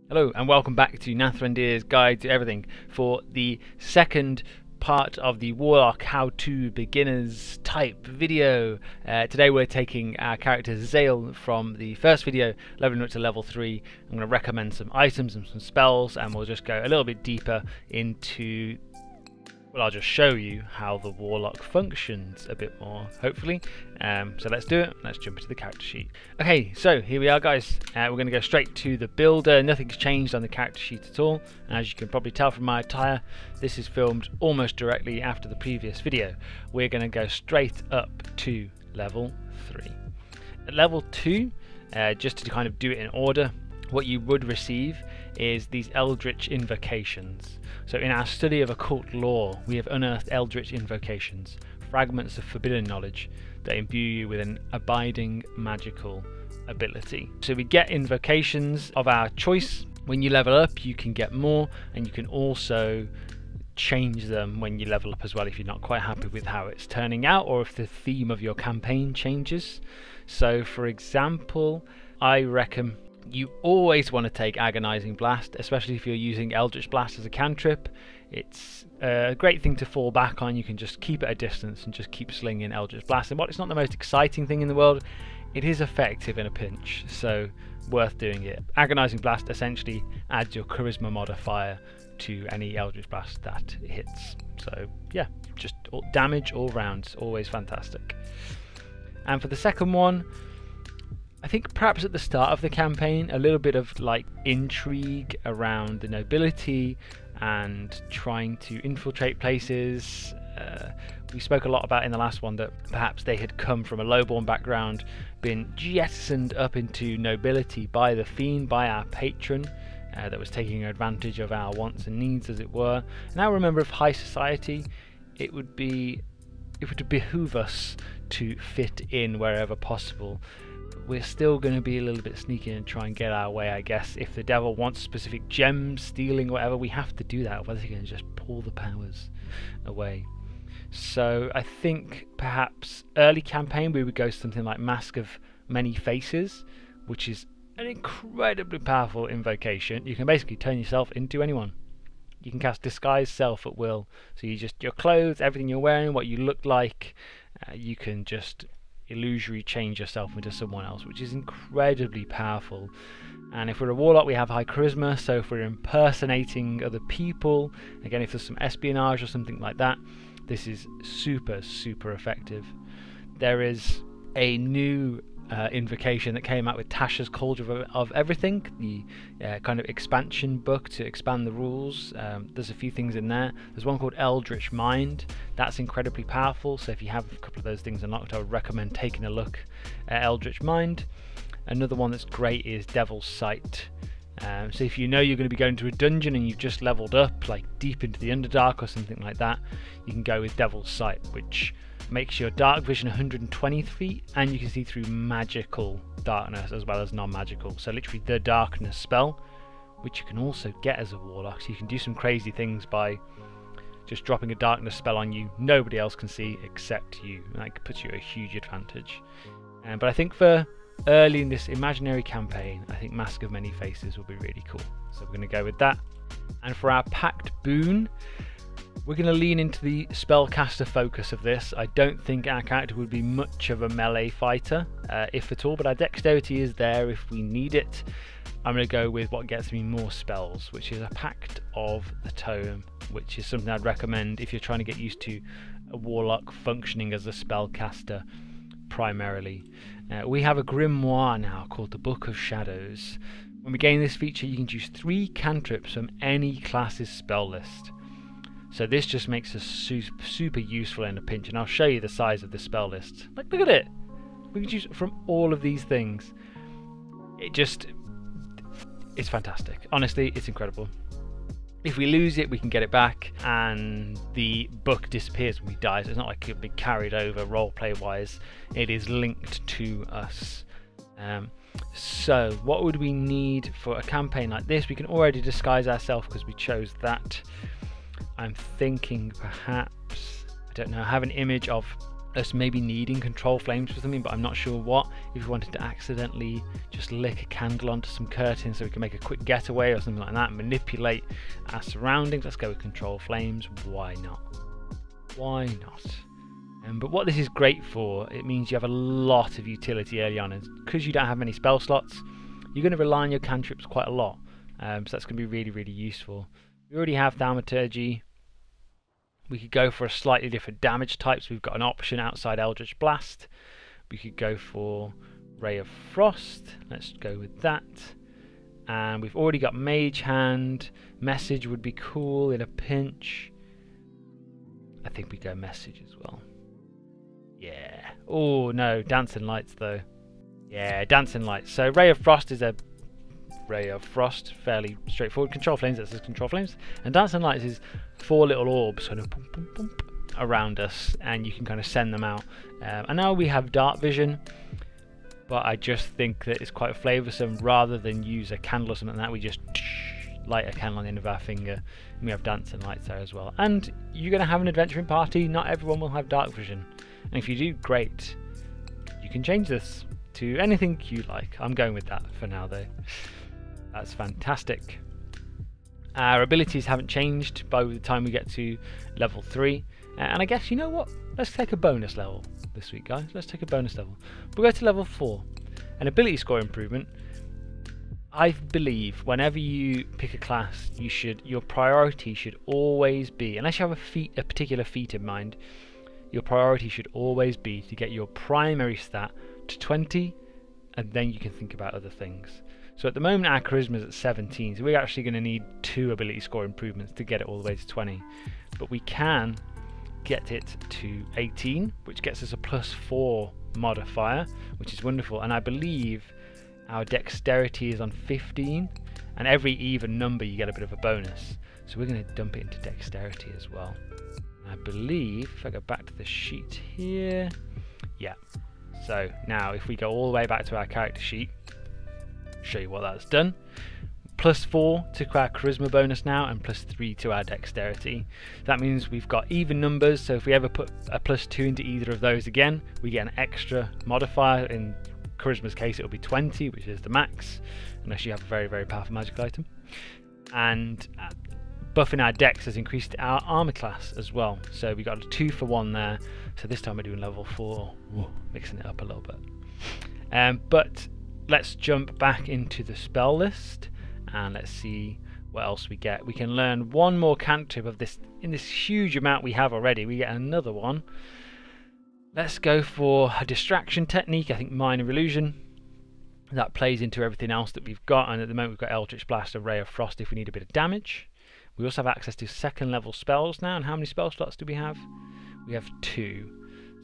Hello and welcome back to Nathrandir's Guide to Everything for the second part of the Warlock how-to beginners type video. Today we're taking our character Zale from the first video, leveling up to level 3. I'm going to recommend some items and some spells, and we'll just go a little bit deeper into, well, I'll just show you how the Warlock functions a bit more, hopefully. So let's do it. Let's jump into the character sheet. Okay, so here we are, guys. We're going to go straight to the builder. Nothing's changed on the character sheet at all. And as you can probably tell from my attire, this is filmed almost directly after the previous video. We're going to go straight up to level 3. At level 2, just to kind of do it in order, what you would receive is these Eldritch Invocations. So in our study of occult lore, we have unearthed Eldritch Invocations, fragments of forbidden knowledge that imbue you with an abiding magical ability. So we get invocations of our choice. When you level up, you can get more, and you can also change them when you level up as well if you're not quite happy with how it's turning out, or if the theme of your campaign changes. So for example, I reckon you always want to take Agonizing Blast, especially if you're using Eldritch Blast as a cantrip. It's a great thing to fall back on. You can just keep at a distance and just keep slinging Eldritch Blast. And while it's not the most exciting thing in the world, it is effective in a pinch, so worth doing it. Agonizing Blast essentially adds your charisma modifier to any Eldritch Blast that hits. So yeah, just damage all round, always fantastic. And for the second one, I think perhaps at the start of the campaign, a little bit of like intrigue around the nobility and trying to infiltrate places. We spoke a lot about in the last one that perhaps they had come from a lowborn background, been jettisoned up into nobility by the Fiend, by our patron, that was taking advantage of our wants and needs, as it were. Now, remember, of high society, it would behoove us to fit in wherever possible. We're still going to be a little bit sneaky and try and get our way, I guess. If the devil wants specific gems, stealing, whatever, we have to do that, otherwise he can just pull the powers away. So I think perhaps early campaign we would go something like Mask of Many Faces, which is an incredibly powerful invocation. You can basically turn yourself into anyone. You can cast Disguise Self at will. So your clothes, everything you're wearing, what you look like, you can just illusory change yourself into someone else, which is incredibly powerful. And if we're a warlock, we have high charisma, so if we're impersonating other people, again, if there's some espionage or something like that, this is super effective. There is a new invocation that came out with Tasha's Cauldron of Everything, the kind of expansion book to expand the rules. There's a few things in there. There's one called Eldritch Mind. That's incredibly powerful, so if you have a couple of those things unlocked, I would recommend taking a look at Eldritch Mind. Another one that's great is Devil's Sight. So if you know you're going to be going to a dungeon and you've just leveled up, like deep into the Underdark or something like that, you can go with Devil's Sight, which makes your dark vision 120 feet, and you can see through magical darkness as well as non-magical. So literally the darkness spell, which you can also get as a warlock. So you can do some crazy things by just dropping a darkness spell on you. Nobody else can see except you. And that puts you at a huge advantage. But I think for early in this imaginary campaign, I think Mask of Many Faces will be really cool. So we're going to go with that. And for our Pact Boon, we're going to lean into the spellcaster focus of this. I don't think our character would be much of a melee fighter, if at all, but our dexterity is there if we need it. I'm going to go with what gets me more spells, which is a Pact of the Tome, which is something I'd recommend if you're trying to get used to a warlock functioning as a spellcaster primarily. We have a grimoire now called the Book of Shadows. When we gain this feature, you can choose 3 cantrips from any class's spell list. So this just makes us super useful in a pinch, and I'll show you the size of the spell list. Like, look at it! We can choose from all of these things. It's fantastic. Honestly, it's incredible. If we lose it, we can get it back, and the book disappears when we die, so it's not like it'll be carried over roleplay wise. It is linked to us. So what would we need for a campaign like this? We can already disguise ourselves because we chose that. I'm thinking perhaps, I don't know, have an image of us maybe needing control flames for something, but I'm not sure what. If we wanted to accidentally just lick a candle onto some curtains so we can make a quick getaway or something like that, manipulate our surroundings, let's go with control flames. Why not? Why not? But what this is great for, it means you have a lot of utility early on, and because you don't have many spell slots, you're going to rely on your cantrips quite a lot. So that's going to be really, really useful. We already have Thaumaturgy. We could go for a slightly different damage type, so we've got an option outside Eldritch Blast. We could go for Ray of Frost. Let's go with that. And we've already got Mage Hand. Message would be cool in a pinch. I think we go Message as well. Yeah. Oh no, Dancing Lights though. Yeah, Dancing Lights. So Ray of Frost is a Ray of Frost, fairly straightforward. Control Flames, that says Control Flames. And Dancing Lights is 4 little orbs kind of boom, boom, boom, around us, and you can kind of send them out. And now we have Dark Vision, but I just think that it's quite flavoursome. Rather than use a candle or something like that, we just light a candle on the end of our finger, and we have Dancing Lights there as well. And you're going to have an adventuring party. Not everyone will have Dark Vision, and if you do, great. You can change this to anything you like. I'm going with that for now though. That's fantastic. Our abilities haven't changed by the time we get to level 3. And I guess, you know what? Let's take a bonus level this week, guys. Let's take a bonus level. We'll go to level 4. An ability score improvement. I believe whenever you pick a class, your priority should always be, unless you have a particular feat in mind, your priority should always be to get your primary stat to 20, and then you can think about other things. So at the moment our charisma is at 17, so we're actually going to need 2 ability score improvements to get it all the way to 20. But we can get it to 18, which gets us a +4 modifier, which is wonderful. And I believe our dexterity is on 15, and every even number you get a bit of a bonus. So we're going to dump it into dexterity as well. I believe, if I go back to the sheet here, yeah. So now if we go all the way back to our character sheet, show you what that's done. +4 to our charisma bonus now, and +3 to our dexterity. That means we've got even numbers, so if we ever put a +2 into either of those again, we get an extra modifier. In charisma's case it'll be 20, which is the max, unless you have a very, very powerful magic item. And buffing our dex has increased our armor class as well, so we got a 2 for 1 there. So this time we're doing level 4. Whoa, mixing it up a little bit. But let's jump back into the spell list and let's see what else we get. We can learn one more cantrip of this. In this huge amount we have already, we get another one. Let's go for a distraction technique. I think Minor Illusion. That plays into everything else that we've got, and at the moment we've got Eldritch Blast and Ray of Frost if we need a bit of damage. We also have access to 2nd level spells now, and how many spell slots do we have? We have 2.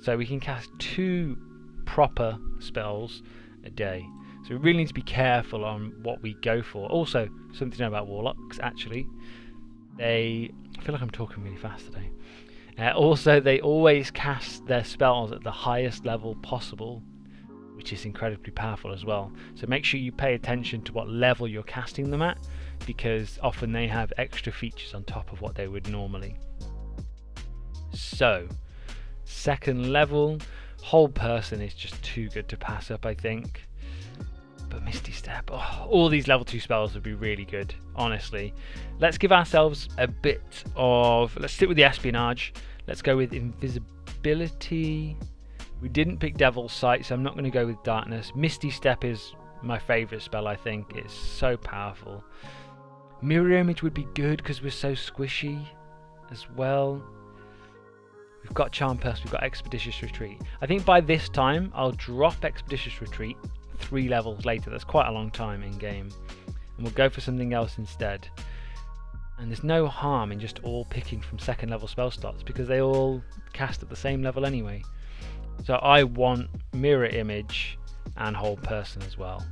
So we can cast 2 proper spells a day. So we really need to be careful on what we go for. Also, something to know about Warlocks, actually. I feel like I'm talking really fast today. Also, they always cast their spells at the highest level possible, which is incredibly powerful as well. So make sure you pay attention to what level you're casting them at, because often they have extra features on top of what they would normally. So, 2nd level, Hold Person is just too good to pass up, I think. But Misty Step, all these level 2 spells would be really good, honestly. Let's give ourselves a bit of, let's stick with the Espionage. Let's go with Invisibility. We didn't pick Devil's Sight, so I'm not going to go with Darkness. Misty Step is my favourite spell, I think. It's so powerful. Mirror Image would be good because we're so squishy as well. We've got Charm Person, we've got Expeditious Retreat. I think by this time I'll drop Expeditious Retreat 3 levels later. That's quite a long time in game, and we'll go for something else instead. And there's no harm in just all picking from 2nd level spell slots because they all cast at the same level anyway. So I want Mirror Image and Hold Person as well.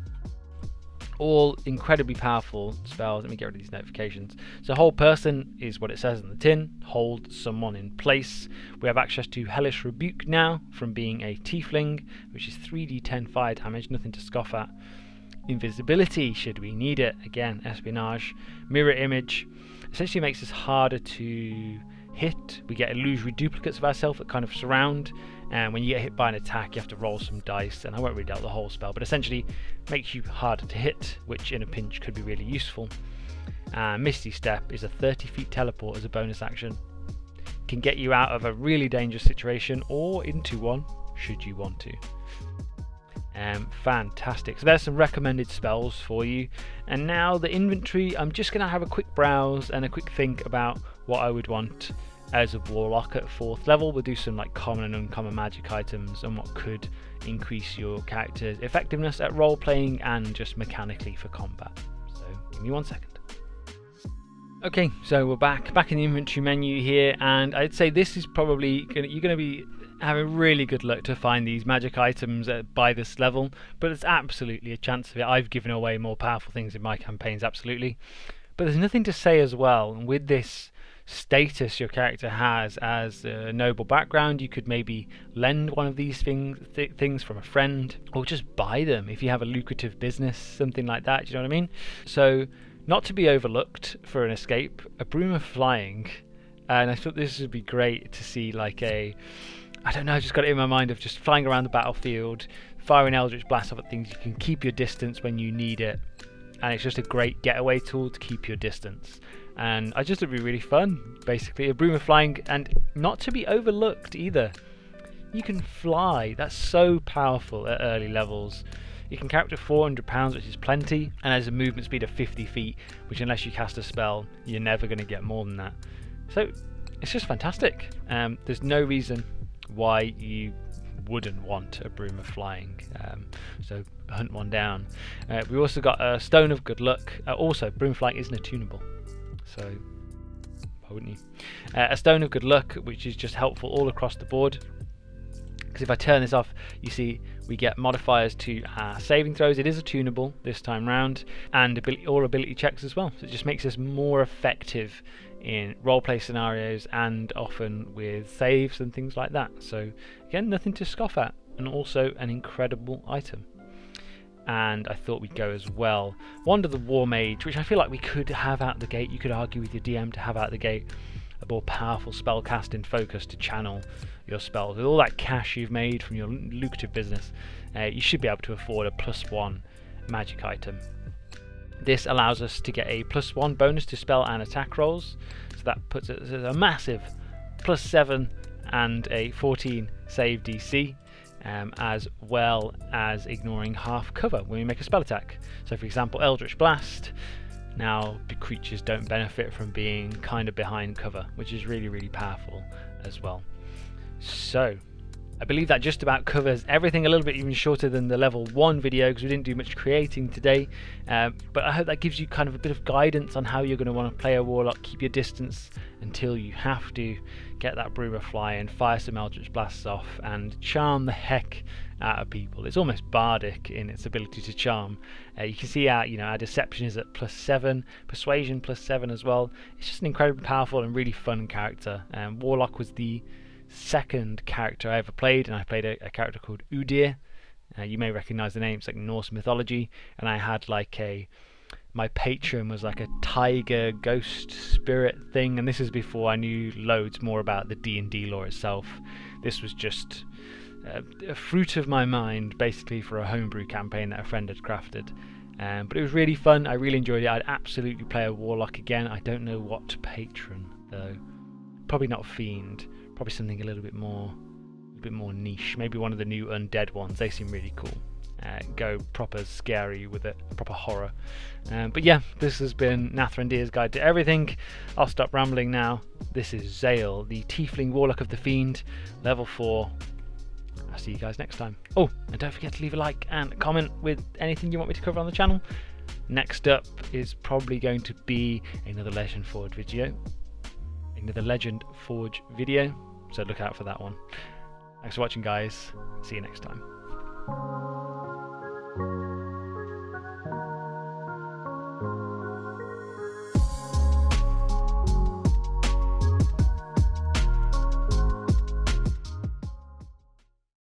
All incredibly powerful spells. Let me get rid of these notifications. So Hold Person is what it says on the tin. Hold someone in place. We have access to Hellish Rebuke now from being a Tiefling, which is 3d10 fire damage, nothing to scoff at. Invisibility, should we need it. Again, Espionage. Mirror Image essentially makes us harder to hit. We get illusory duplicates of ourselves that kind of surround and when you get hit by an attack you have to roll some dice, and I won't read out the whole spell, but essentially makes you harder to hit, which in a pinch could be really useful. Misty Step is a 30 feet teleport as a bonus action. Can get you out of a really dangerous situation or into one should you want to. Fantastic. So there's some recommended spells for you, and now the inventory. I'm just going to have a quick browse and a quick think about what I would want as a warlock at 4th level. We'll do some like common and uncommon magic items and what could increase your character's effectiveness at role playing and just mechanically for combat. So give me 1 second. Okay, so we're back in the inventory menu here, and I'd say this is probably you're going to be having really good luck to find these magic items by this level, but there's absolutely a chance of it. I've given away more powerful things in my campaigns, absolutely, but there's nothing to say as well. And with this status your character has as a noble background, you could maybe lend one of these things from a friend, or just buy them if you have a lucrative business, something like that. Do you know what I mean? So not to be overlooked for an escape, a Broom of Flying, and I thought this would be great to see like a, I don't know, I just got it in my mind of just flying around the battlefield, firing Eldritch Blast off at things. You can keep your distance when you need it, and it's just a great getaway tool to keep your distance. And I just thought it would be really fun, basically. A Broom of Flying, and not to be overlooked either. You can fly, that's so powerful at early levels. You can carry up to 400 pounds, which is plenty, and has a movement speed of 50 feet, which unless you cast a spell, you're never going to get more than that. So it's just fantastic. There's no reason why you wouldn't want a Broom of Flying, so hunt one down. We also got a Stone of Good Luck. Also, Broom of Flying isn't attunable, so why wouldn't you? A Stone of Good Luck, which is just helpful all across the board, because if I turn this off, you see we get modifiers to our saving throws. It is attunable this time round, and all ability checks as well, so it just makes us more effective in roleplay scenarios and often with saves and things like that. So again, nothing to scoff at, and also an incredible item. And I thought we'd go as well Wander the War Mage, which I feel like we could have out the gate. You could argue with your DM to have out the gate a more powerful spellcasting focus to channel your spells. With all that cash you've made from your lucrative business, you should be able to afford a +1 magic item. This allows us to get a +1 bonus to spell and attack rolls, so that puts it as a massive +7 and a 14 save DC, as well as ignoring half cover when we make a spell attack. So for example, Eldritch Blast, now the creatures don't benefit from being kind of behind cover, which is really, really powerful as well. So I believe that just about covers everything, a little bit even shorter than the level 1 video because we didn't do much creating today, but I hope that gives you kind of a bit of guidance on how you're going to want to play a warlock. Keep your distance until you have to, get that Broom of Flying, fire some Eldritch Blasts off, and charm the heck out of people. It's almost bardic in its ability to charm. You can see our deception is at +7, persuasion +7 as well. It's just an incredibly powerful and really fun character. Warlock was the second character I ever played, and I played a character called Udir. You may recognize the name, it's like Norse mythology, and I had like my patron was like a tiger ghost spirit thing, and this is before I knew loads more about the D&D lore itself. This was just a fruit of my mind basically for a homebrew campaign that a friend had crafted, but it was really fun. I really enjoyed it. I'd absolutely play a warlock again. I don't know what patron though, probably not Fiend, probably something a little bit more niche, maybe one of the new undead ones. They seem really cool. Go proper scary with it, proper horror. But yeah, this has been Nathrandir's Guide to Everything. I'll stop rambling now. This is Zale, the Tiefling Warlock of the Fiend, level 4. I'll see you guys next time. Oh, and don't forget to leave a like and a comment with anything you want me to cover on the channel. Next up is probably going to be another Legend Forge video. So look out for that one. Thanks for watching, guys. See you next time.